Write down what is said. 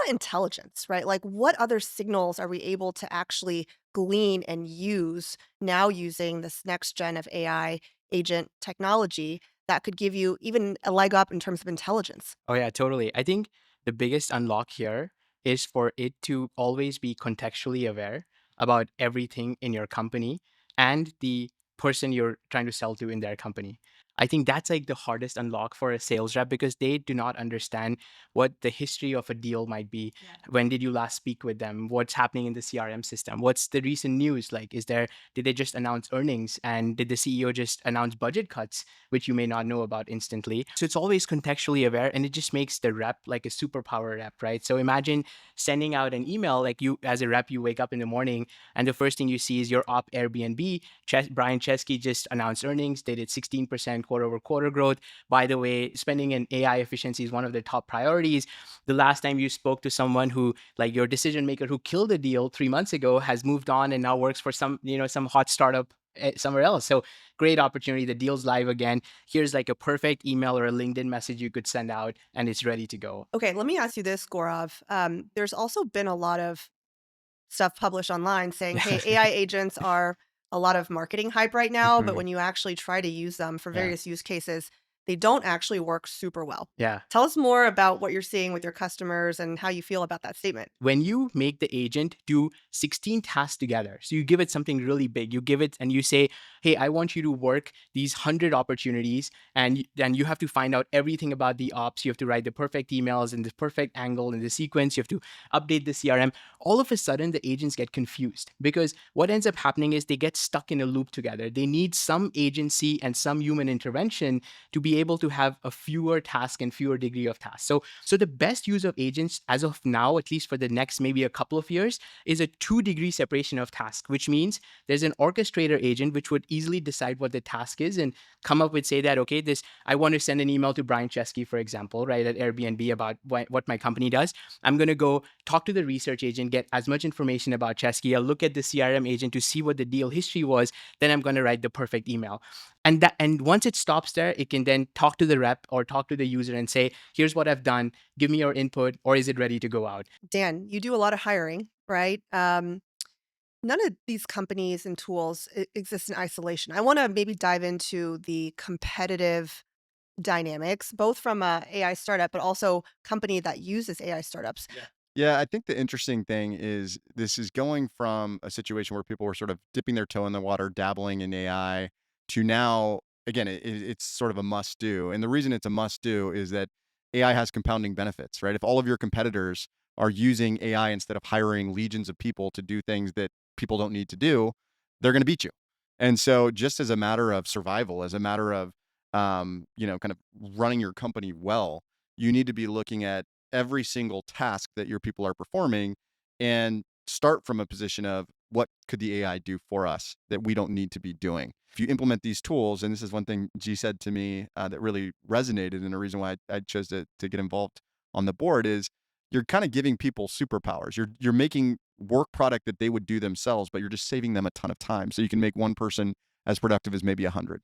about intelligence, right? Like, what other signals are we able to actually glean and use now using this next gen of AI agent technology that could give you even a leg up in terms of intelligence? Oh yeah, totally. I think the biggest unlock here is for it to always be contextually aware about everything in your company and the person you're trying to sell to in their company. I think that's like the hardest unlock for a sales rep because they do not understand what the history of a deal might be. Yeah. When did you last speak with them? What's happening in the CRM system? What's the recent news? Like, did they just announce earnings? And did the CEO just announce budget cuts, which you may not know about instantly? So it's always contextually aware and it just makes the rep like a superpower rep, right? So imagine sending out an email, like you as a rep, you wake up in the morning and the first thing you see is your op Airbnb. Brian Chesky just announced earnings. They did 16% quarter over quarter growth. By the way, spending in AI efficiency is one of their top priorities. The last time you spoke to someone who, like your decision maker who killed a deal 3 months ago, has moved on and now works for some hot startup somewhere else. So great opportunity. The deal's live again. Here's like a perfect email or a LinkedIn message you could send out and it's ready to go. Okay, let me ask you this, Gaurav. There's also been a lot of stuff published online saying, hey, AI agents are a lot of marketing hype right now, but Mhm. when you actually try to use them for Yeah. various use cases, they don't actually work super well. Yeah. Tell us more about what you're seeing with your customers and how you feel about that statement. When you make the agent do 16 tasks together, so you give it something really big, you give it and you say, hey, I want you to work these 100 opportunities, and then you have to find out everything about the ops. You have to write the perfect emails and the perfect angle and the sequence. You have to update the CRM. All of a sudden, the agents get confused because what ends up happening is they get stuck in a loop together. They need some agency and some human intervention to be able to have a fewer task and fewer degree of tasks. So the best use of agents as of now, at least for the next maybe a couple of years, is a 2-degree separation of task, which means there's an orchestrator agent which would easily decide what the task is and come up with, say that, okay, this, I want to send an email to Brian Chesky, for example, right, at Airbnb about what my company does. I'm going to go talk to the research agent, get as much information about Chesky. I'll look at the CRM agent to see what the deal history was. Then I'm going to write the perfect email. And once it stops there, it can then talk to the rep or talk to the user and say, here's what I've done, give me your input, or is it ready to go out? Dan, you do a lot of hiring, right? None of these companies and tools exist in isolation. I want to maybe dive into the competitive dynamics, both from a AI startup, but also company that uses AI startups. Yeah. Yeah, I think the interesting thing is this is going from a situation where people were sort of dipping their toe in the water, dabbling in AI, to now, again, it's sort of a must do. And the reason it's a must do is that AI has compounding benefits, right? If all of your competitors are using AI instead of hiring legions of people to do things that people don't need to do, they're going to beat you. And so, just as a matter of survival, as a matter of, kind of running your company well, you need to be looking at every single task that your people are performing and start from a position of what could the AI do for us that we don't need to be doing. If you implement these tools, and this is one thing G said to me that really resonated, and a reason why I chose to get involved on the board is you're kind of giving people superpowers. You're making work product that they would do themselves, but you're just saving them a ton of time. So you can make one person as productive as maybe 100.